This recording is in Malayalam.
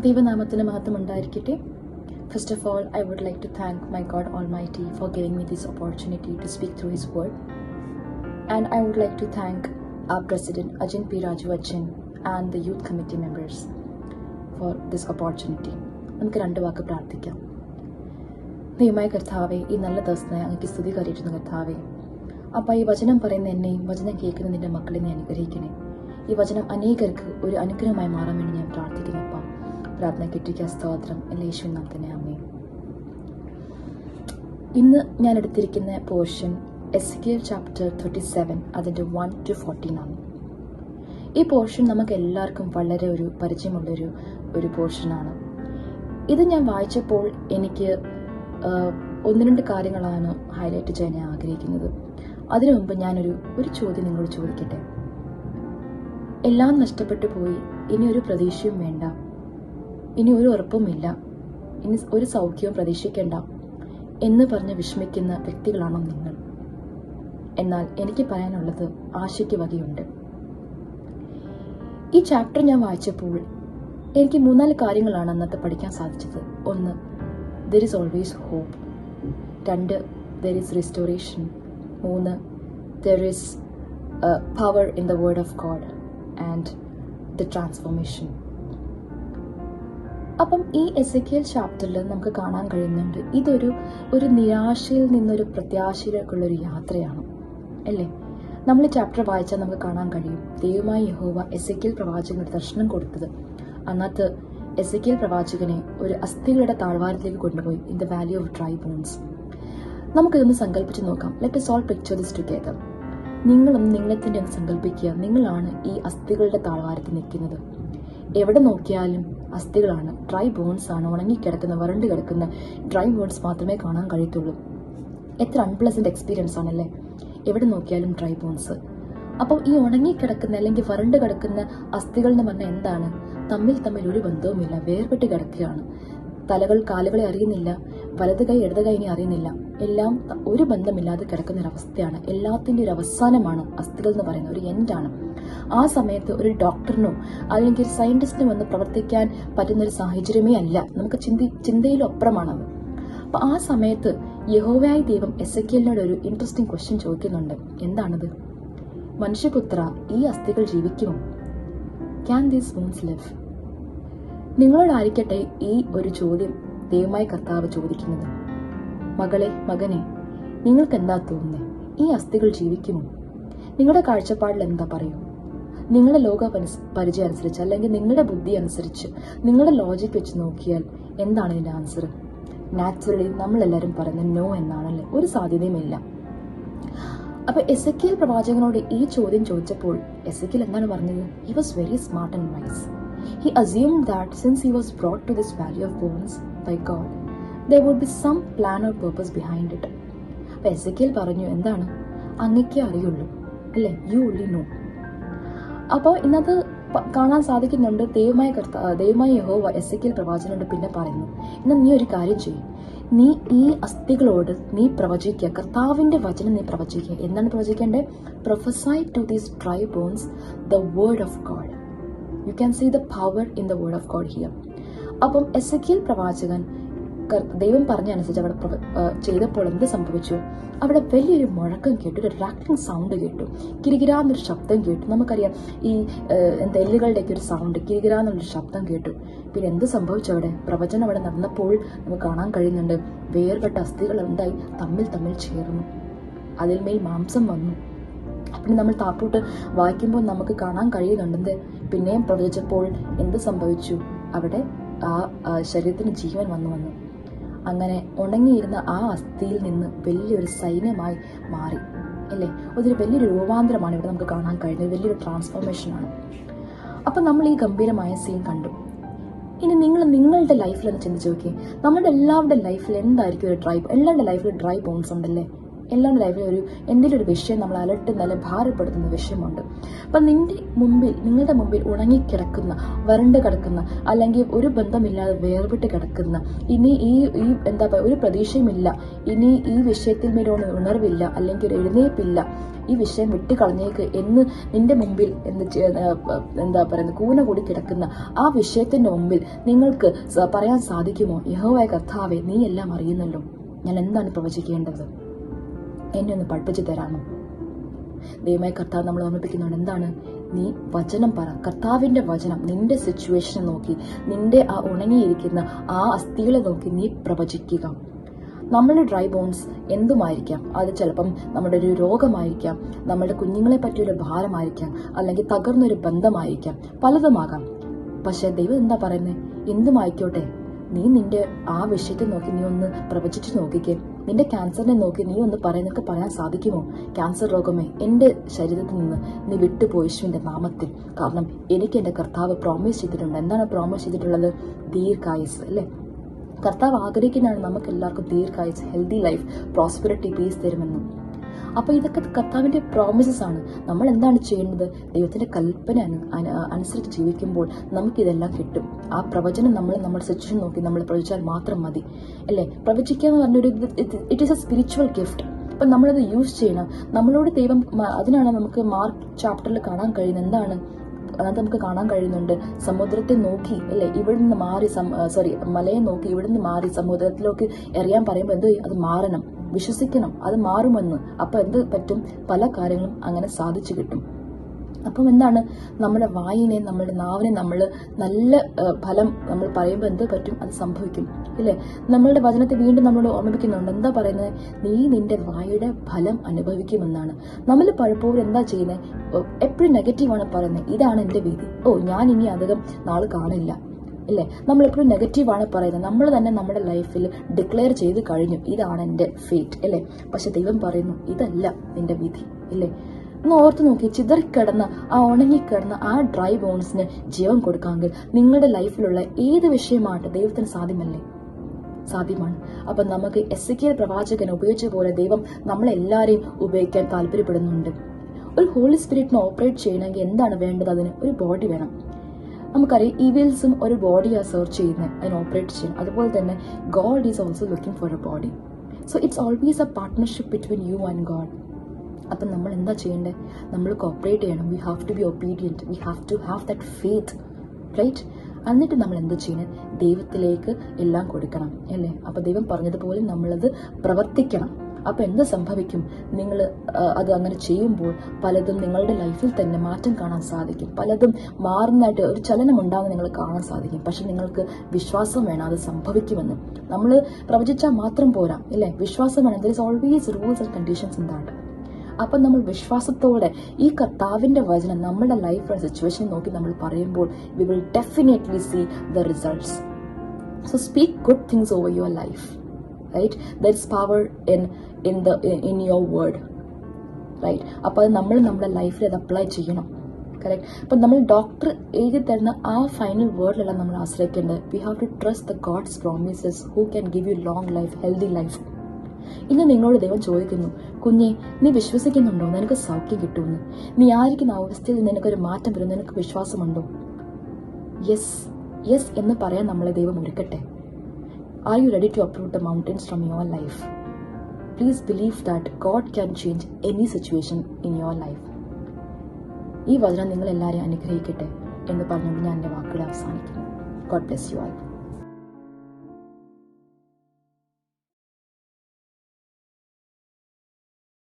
ദൈവനാമത്തിന് മഹത്വം ഉണ്ടായിരിക്കട്ടെ. First of all, I would like to thank my God Almighty for giving me this opportunity to speak through His word. And I would like to thank our President Ajin P. Raju Achan and the youth committee members for this opportunity. നമുക്ക് രണ്ട് വാക്ക് പ്രാർത്ഥിക്കാം. ദൈവമായ കർത്താവെ, ഈ നല്ല ദിവസത്തെ അങ്ങേക്ക് സ്തുതി കരയിട്ടുന്ന കർത്താവെ, അപ്പം ഈ വചനം പറയുന്ന എന്നെയും വചനം കേൾക്കുന്ന നിന്റെ മക്കളെ നീ അനുഗ്രഹിക്കണേ. ഈ വചനം അനേകർക്ക് ഒരു അനുഗ്രഹമായി മാറാൻ വേണ്ടി ഞാൻ പ്രാർത്ഥിക്കുന്നപ്പ. പ്രാർത്ഥന കിട്ടിയ സ്തോത്രം എല്ലാ യേശുവിൻ നാമത്തിൽ ആമേൻ. ഇന്ന് ഞാൻ എടുത്തിരിക്കുന്ന പോർഷൻ എസെക്കിയേൽ ചാപ്റ്റർ 37 അതിൻ്റെ 1 to 14 ആണ്. ഈ പോർഷൻ നമുക്ക് എല്ലാവർക്കും വളരെ ഒരു പരിചയമുള്ളൊരു പോർഷനാണ്. ഇത് ഞാൻ വായിച്ചപ്പോൾ എനിക്ക് ഒന്ന് രണ്ട് കാര്യങ്ങളാണ് ഹൈലൈറ്റ് ചെയ്യാൻ ഞാൻ ആഗ്രഹിക്കുന്നത്. അതിനു മുമ്പ് ഞാനൊരു ചോദ്യം നിങ്ങളോട് ചോദിക്കട്ടെ. എല്ലാം നഷ്ടപ്പെട്ടു പോയി, ഇനി ഒരു പ്രതീക്ഷയും വേണ്ട, ഇനി ഒരു ഉറപ്പുമില്ല, ഇനി ഒരു സൗഖ്യവും പ്രതീക്ഷിക്കേണ്ട എന്ന് പറഞ്ഞ് വിഷമിക്കുന്ന വ്യക്തികളാണോ നിങ്ങൾ? എന്നാൽ എനിക്ക് പറയാനുള്ളത് ആശയ്ക്ക് വകയുണ്ട്. ഈ ചാപ്റ്റർ ഞാൻ വായിച്ചപ്പോൾ എനിക്ക് 3-4 കാര്യങ്ങളാണ് അന്നത്തെ പഠിക്കാൻ സാധിച്ചത്. 1, there is always hope. 2, there is restoration. 3, there is power in the word of God and the transformation. അപ്പം ഈ എസെക്കിയേൽ ചാപ്റ്ററിൽ നമുക്ക് കാണാൻ കഴിയുന്നുണ്ട്, ഇതൊരു നിരാശയിൽ നിന്നൊരു പ്രത്യാശയിലേക്കുള്ളൊരു യാത്രയാണ് അല്ലേ. നമ്മൾ ഈ ചാപ്റ്റർ വായിച്ചാൽ നമുക്ക് കാണാൻ കഴിയും, ദൈവമായ യഹോവ എസെക്കിയേൽ പ്രവാചകന് ദർശനം കൊടുത്തത്. അന്നത്തെ എസെക്കിയേൽ പ്രവാചകനെ ഒരു അസ്ഥികളുടെ താഴ്വാരത്തിലേക്ക് കൊണ്ടുപോയി, in the valley of dry bones. നമുക്കിതൊന്ന് സങ്കല്പിച്ച് നോക്കാം. Let us all picture this together. നിങ്ങളെ തന്നെ ഒന്ന് സങ്കല്പിക്കുക, നിങ്ങളാണ് ഈ അസ്ഥികളുടെ താഴ്വാരത്തിൽ നിൽക്കുന്നത്. എവിടെ നോക്കിയാലും അസ്ഥികളാണ്, ഡ്രൈ ബോൺസ് ആണ്, ഉണങ്ങിക്കിടക്കുന്ന വരണ്ട് കിടക്കുന്ന ഡ്രൈ ബോൺസ് മാത്രമേ കാണാൻ കഴിയത്തുള്ളൂ. എത്ര അൺപ്ലസന്റ് എക്സ്പീരിയൻസ് ആണല്ലേ, എവിടെ നോക്കിയാലും ഡ്രൈ ബോൺസ്. അപ്പോൾ ഈ ഉണങ്ങിക്കിടക്കുന്ന അല്ലെങ്കിൽ വരണ്ട് കിടക്കുന്ന അസ്ഥികൾ എന്ന് പറഞ്ഞാൽ എന്താണ്? തമ്മിൽ ഒരു ബന്ധവുമില്ല, വേർപെട്ട് കിടക്കുകയാണ്. തലകൾ കാലുകളെ അറിയുന്നില്ല, വലത് കൈ ഇടത് കൈ ഇനി അറിയുന്നില്ല, എല്ലാം ഒരു ബന്ധമില്ലാതെ കിടക്കുന്ന ഒരവസ്ഥയാണ്. എല്ലാത്തിൻ്റെ ഒരു അവസാനമാണ് അസ്ഥികൾ എന്ന് പറയുന്ന ഒരു എൻഡാണ്. ആ സമയത്ത് ഒരു ഡോക്ടറിനോ അല്ലെങ്കിൽ ഒരു സയന്റിസ്റ്റിനോ വന്ന് പ്രവർത്തിക്കാൻ പറ്റുന്ന ഒരു സാഹചര്യമേ അല്ല, നമുക്ക് ചിന്തയിലപ്പുറമാണത്. അപ്പൊ ആ സമയത്ത് യഹോവയായ ദൈവം എസെക്കിയേലിനോട് ഒരു ഇൻട്രസ്റ്റിംഗ് ക്വസ്റ്റ്യൻ ചോദിക്കുന്നുണ്ട്. എന്താണത്? മനുഷ്യപുത്ര, ഈ അസ്ഥികൾ ജീവിക്കുമോ? Can these bones live? നിങ്ങളോടായിരിക്കട്ടെ ഈ ഒരു ചോദ്യം ദൈവമായ കർത്താവ് ചോദിക്കുന്നത്. മകളെ, മകനെ, നിങ്ങൾക്ക് എന്താ തോന്നുന്നത്? ഈ അസ്ഥികൾ ജീവിക്കുമോ? നിങ്ങളുടെ കാഴ്ചപ്പാടിൽ എന്താ പറയൂ? നിങ്ങളുടെ ലോക പരിചയം അനുസരിച്ച് അല്ലെങ്കിൽ നിങ്ങളുടെ ബുദ്ധി അനുസരിച്ച് നിങ്ങളുടെ ലോജിക് വെച്ച് നോക്കിയാൽ എന്താണ് ഇതിന്റെ ആൻസർ? നാച്ചുറലി നമ്മളെല്ലാവരും പറയുന്നത് നോ എന്നാണല്ലേ, ഒരു സാധ്യതയുമില്ല. അപ്പൊ എസെക്കിയേൽ പ്രവാചകനോട് ഈ ചോദ്യം ചോദിച്ചപ്പോൾ എസെക്കിയേൽ എന്താണ് പറഞ്ഞത്? He was very smart and wise. He assumed that since he was brought to this valley of bones by God, there would be some plan or purpose behind it. അപ്പോൾ എസെക്കിയേൽ പറഞ്ഞു, എന്താണ്? അങ്ങേക്കേ അറിയുള്ളൂ അല്ലേ, യു ഓൺലി നോ. അപ്പോൾ ഇന്നത് കാണാൻ സാധിക്കുന്നുണ്ട്. ദൈവമായ യഹോവ എസെക്കിയേൽ പ്രവാചകനോട് പിന്നെ പറയുന്നു, എന്നാൽ നീ ഒരു കാര്യം ചെയ്യും, നീ ഈ അസ്ഥികളോട് നീ പ്രവചിക്കുക, കർത്താവിന്റെ വചനം നീ പ്രവചിക്കുക. എന്താണ് പ്രവചിക്കേണ്ടത്? Prophesy to these dry bones the word of God. You can see the power in the word of God here. അപ്പം എസെക്കിയേൽ പ്രവാചകൻ ദൈവം പറഞ്ഞ അനുസരിച്ച് അവിടെ ചെയ്തപ്പോൾ എന്ത് സംഭവിച്ചു? അവിടെ വലിയൊരു മുഴക്കം കേട്ടു, ഒരു റാക്ലിംഗ് സൗണ്ട് കേട്ടു, കിരികിരാന്നൊരു ശബ്ദം കേട്ടു. നമുക്കറിയാം ഈ എല്ലുകളുടെയൊക്കെ ഒരു സൗണ്ട്, കിരികിരാന്നുള്ളൊരു ശബ്ദം കേട്ടു. പിന്നെ എന്ത് സംഭവിച്ചു? അവിടെ പ്രവചനം അവിടെ നടന്നപ്പോൾ നമുക്ക് കാണാൻ കഴിയുന്നുണ്ട്, വേർപെട്ട അസ്ഥികൾ എന്തായി? തമ്മിൽ ചേർന്നു, അതിന്മേൽ മാംസം വന്നു. പിന്നെ നമ്മൾ താപ്പോട്ട് വായിക്കുമ്പോൾ നമുക്ക് കാണാൻ കഴിയുന്നുണ്ട്, പിന്നെയും പ്രവചിച്ചപ്പോൾ എന്ത് സംഭവിച്ചു? അവിടെ ആ ശരീരത്തിന് ജീവൻ വന്നു. അങ്ങനെ ഉണങ്ങിയിരുന്ന ആ അസ്ഥിയിൽ നിന്ന് വലിയൊരു സൈന്യമായി മാറി അല്ലേ. അതൊരു വലിയൊരു രൂപാന്തരമാണ് ഇവിടെ നമുക്ക് കാണാൻ കഴിയുന്നത്, വലിയൊരു ട്രാൻസ്ഫോർമേഷനാണ്. അപ്പം നമ്മൾ ഈ ഗംഭീരമായ സീൻ കണ്ടു. ഇനി നിങ്ങളുടെ ലൈഫിൽ ഒന്ന് ചിന്തിച്ച് നോക്കിയേ, നമ്മുടെ എല്ലാവരുടെ ലൈഫിൽ എന്തായിരിക്കും എല്ലാവരുടെ ലൈഫിൽ ഡ്രൈ ബോൺസ് ഉണ്ടല്ലേ എല്ലാവരുടെ ലൈഫിൽ എന്തെങ്കിലും ഒരു വിഷയം നമ്മൾ അലട്ടുന്ന ഭാരപ്പെടുത്തുന്ന വിഷയമുണ്ട്. അപ്പം നിങ്ങളുടെ മുമ്പിൽ ഉണങ്ങിക്കിടക്കുന്ന, വരണ്ട് കിടക്കുന്ന, അല്ലെങ്കിൽ ഒരു ബന്ധമില്ലാതെ വേർപെട്ട് കിടക്കുന്ന, ഇനി ഈ ഒരു പ്രതീക്ഷയുമില്ല, ഇനി ഈ വിഷയത്തിൽ മേലൊന്നും ഉണർവില്ല, അല്ലെങ്കിൽ ഒരു എഴുന്നേൽപ്പില്ല, ഈ വിഷയം വിട്ടുകളഞ്ഞേക്ക് എന്ന് നിന്റെ മുമ്പിൽ കൂന കൂടി കിടക്കുന്ന ആ വിഷയത്തിന്റെ മുമ്പിൽ നിങ്ങൾക്ക് പറയാൻ സാധിക്കുമോ, യഹോവയായ കർത്താവേ, നീ എല്ലാം അറിയുന്നല്ലോ, ഞാൻ എന്താണ് പ്രവചിക്കേണ്ടത്, എന്നെ ഒന്ന് പഠിപ്പിച്ചു തരാമോ? ദൈവമായ കർത്താവ് നമ്മൾ ഓർമ്മിപ്പിക്കുന്നുണ്ട്, എന്താണ്? നീ വചനം പറ, കർത്താവിന്റെ വചനം നിന്റെ സിറ്റുവേഷനെ നോക്കി, നിന്റെ ആ ഉണങ്ങിയിരിക്കുന്ന ആ അസ്ഥികളെ നോക്കി നീ പ്രവചിക്കുക. നമ്മളുടെ ഡ്രൈ ബോൺസ് എന്തുമായിരിക്കാം, അത് ചിലപ്പം നമ്മുടെ ഒരു രോഗമായിരിക്കാം, നമ്മുടെ കുഞ്ഞുങ്ങളെ പറ്റിയൊരു ഭാരമായിരിക്കാം, അല്ലെങ്കിൽ തകർന്നൊരു ബന്ധമായിരിക്കാം, പലതുമാകാം. പക്ഷെ ദൈവം എന്താ പറയുന്നത്? എന്തുമായിക്കോട്ടെ, നീ നിന്റെ ആ വിഷയത്തെ നോക്കി നീ ഒന്ന് പ്രവചിച്ചു നോക്കിക്കേ. നിന്റെ ക്യാൻസറിനെ നോക്കി നീ ഒന്ന് നിനക്ക് പറയാൻ സാധിക്കുമോ, ക്യാൻസർ രോഗമേ എന്റെ ശരീരത്തിൽ നിന്ന് നീ വിട്ടുപോയി യേശുവിന്റെ നാമത്തിൽ. കാരണം എനിക്ക് എന്റെ കർത്താവ് പ്രോമിസ് ചെയ്തിട്ടുണ്ട്. എന്താണ് പ്രോമിസ് ചെയ്തിട്ടുള്ളത്? ദീർഘായുസ്, അല്ലേ? കർത്താവ് ആഗ്രഹിക്കുന്നതാണ് നമുക്ക് എല്ലാവർക്കും ദീർഘായുസ്, ഹെൽത്തി ലൈഫ്, പ്രോസ്പെറിറ്റി, പീസ് തരുമെന്ന്. അപ്പൊ ഇതൊക്കെ കർത്താവിന്റെ പ്രോമിസസ് ആണ്. നമ്മൾ എന്താണ് ചെയ്യേണ്ടത്? ദൈവത്തിന്റെ കൽപ്പന അനുസരിച്ച് ജീവിക്കുമ്പോൾ നമുക്കിതെല്ലാം കിട്ടും. ആ പ്രവചനം നമ്മുടെ സിറ്റുവേഷൻ നോക്കി നമ്മൾ പ്രവചിച്ചാൽ മാത്രം മതി, അല്ലേ? പ്രവചിക്കുക എന്ന് പറഞ്ഞൊരു it is A spiritual gift. അപ്പൊ നമ്മളത് യൂസ് ചെയ്യണം. നമ്മളോട് ദൈവം, അതിനാണ് നമുക്ക് മാർക്ക് ചാപ്റ്ററിൽ കാണാൻ കഴിയുന്നത്. എന്താണ് അതിനകത്ത് നമുക്ക് കാണാൻ കഴിയുന്നുണ്ട്? സമുദ്രത്തെ നോക്കി, അല്ലെ, ഇവിടെ നിന്ന് മാറി, മലയെ നോക്കി ഇവിടെ നിന്ന് മാറി സമുദ്രത്തിലേക്ക് എറിയാൻ പറയുമ്പോൾ അത് മാറണം, വിശ്വസിക്കണം, അത് മാറുമെന്ന്. അപ്പൊ എന്ത് പറ്റും? പല കാര്യങ്ങളും അങ്ങനെ സാധിച്ചു കിട്ടും. അപ്പം എന്താണ്? നമ്മുടെ വായിനെ, നമ്മുടെ നാവിനെ നമ്മൾ നല്ല ഫലം നമ്മൾ പറയുമ്പോൾ എന്ത് പറ്റും? അത് സംഭവിക്കും, ഇല്ലേ? നമ്മളുടെ വചനത്തെ വീണ്ടും നമ്മളോട് ഓർമ്മിപ്പിക്കുന്നുണ്ട്. എന്താ പറയുന്നത്? നീ നിന്റെ വായുടെ ഫലം അനുഭവിക്കുമെന്നാണ്. നമ്മൾ പലപ്പോഴും എന്താ ചെയ്യുന്നത്? എപ്പോഴും നെഗറ്റീവാണ് പറയുന്നത്. ഇതാണ് എന്റെ വിധി, ഞാൻ ഇനി അധികം നാൾ കാണില്ല, ഇല്ലേ? നമ്മൾ എപ്പോഴും നെഗറ്റീവാണ് പറയുന്നത്. നമ്മൾ തന്നെ നമ്മുടെ ലൈഫിൽ ഡിക്ലെയർ ചെയ്ത് കഴിഞ്ഞു, ഇതാണ് എന്റെ ഫേറ്റ്, അല്ലേ? പക്ഷെ ദൈവം പറയുന്നു, ഇതല്ല നിന്റെ വിധി, ഇല്ലേ? ഒന്ന് ഓർത്ത് നോക്കി, ചിതറിക്കിടന്ന ആ ഉണങ്ങിക്കിടന്ന ആ ഡ്രൈ ബോൺസിന് ജീവൻ കൊടുക്കാമെങ്കിൽ നിങ്ങളുടെ ലൈഫിലുള്ള ഏത് വിഷയമായിട്ട് ദൈവത്തിന് സാധ്യമല്ലേ? സാധ്യമാണ്. അപ്പൊ നമുക്ക് എസെക്കിയേൽ പ്രവാചകൻ ഉപയോഗിച്ച പോലെ ദൈവം നമ്മളെല്ലാരെയും ഉപയോഗിക്കാൻ താല്പര്യപ്പെടുന്നുണ്ട്. ഒരു ഹോളി സ്പിരിറ്റിനെ ഓപ്പറേറ്റ് ചെയ്യണമെങ്കിൽ എന്താണ് വേണ്ടത്? അതിന് ഒരു ബോഡി വേണം. നമുക്കറിയാം, ഈവിൽസും ഒരു ബോഡിയാണ് സെർച്ച് ചെയ്യുന്നത്, അതിന് ഓപ്പറേറ്റ് ചെയ്യണം. അതുപോലെ തന്നെ God is also looking for a body. So it's always a partnership between you and God. അപ്പം നമ്മൾ എന്താ ചെയ്യേണ്ടത്? നമ്മൾ കോപ്പറേറ്റ് ചെയ്യണം. We have to be obedient, we have to have that faith, right? എന്നിട്ട് നമ്മൾ എന്താ ചെയ്യണം? ദൈവത്തിലേക്ക് എല്ലാം കൊടുക്കണം, അല്ലേ? അപ്പൊ ദൈവം പറഞ്ഞതുപോലെ നമ്മളത് പ്രവർത്തിക്കണം. അപ്പൊ എന്ത് സംഭവിക്കും? നിങ്ങൾ അത് അങ്ങനെ ചെയ്യുമ്പോൾ പലതും നിങ്ങളുടെ ലൈഫിൽ തന്നെ മാറ്റം കാണാൻ സാധിക്കും. പലതും മാറുന്നതായിട്ട് ഒരു ചലനം ഉണ്ടാകുന്ന നിങ്ങൾ കാണാൻ സാധിക്കും. പക്ഷെ നിങ്ങൾക്ക് വിശ്വാസം വേണം അത് സംഭവിക്കുമെന്ന്. നമ്മൾ പ്രവചിച്ചാൽ മാത്രം പോരാ, ഇല്ലേ? വിശ്വാസം വേണം. There is always rules and conditions in that. അപ്പൊ നമ്മൾ വിശ്വാസത്തോടെ ഈ കർത്താവിന്റെ വചനം നമ്മുടെ ലൈഫ് സിറ്റുവേഷൻ നോക്കി നമ്മൾ പറയുമ്പോൾ we will definitely see the results. So speak good things over your life, right? There is power in your word, right? അപ്പൊ അത് നമ്മൾ നമ്മുടെ ലൈഫിൽ അത് അപ്ലൈ ചെയ്യണം, കറക്റ്റ്? അപ്പൊ നമ്മൾ ഡോക്ടർ എഴുതി തരുന്ന ആ ഫൈനൽ വേർഡിലെല്ലാം നമ്മൾ ആശ്രയിക്കേണ്ടത് we have to trust the God's promises who can give you long life, healthy life. ഇന്ന് നിങ്ങളോട് ദൈവം ചോദിക്കുന്നു, കുഞ്ഞെ, നീ വിശ്വസിക്കുന്നുണ്ടോ നിനക്ക് സൗഖ്യം കിട്ടുമെന്ന്? നീ ആയിരിക്കുന്ന അവസ്ഥയിൽ നിനക്കൊരു മാറ്റം വരും, നിനക്ക് വിശ്വാസമുണ്ടോ? യെസ്, യെസ് എന്ന് പറയാൻ നമ്മളെ ദൈവം ഒരുക്കട്ടെ. Are you ready to uproot the mountains from your life? Please believe that God can change any situation in your life. ഈ വചനം നിങ്ങൾ എല്ലാവരെയും അനുഗ്രഹിക്കട്ടെ എന്ന് പറഞ്ഞുകൊണ്ട് ഞാൻ എൻ്റെ വാക്കുകൾ അവസാനിക്കുന്നു. God bless you all.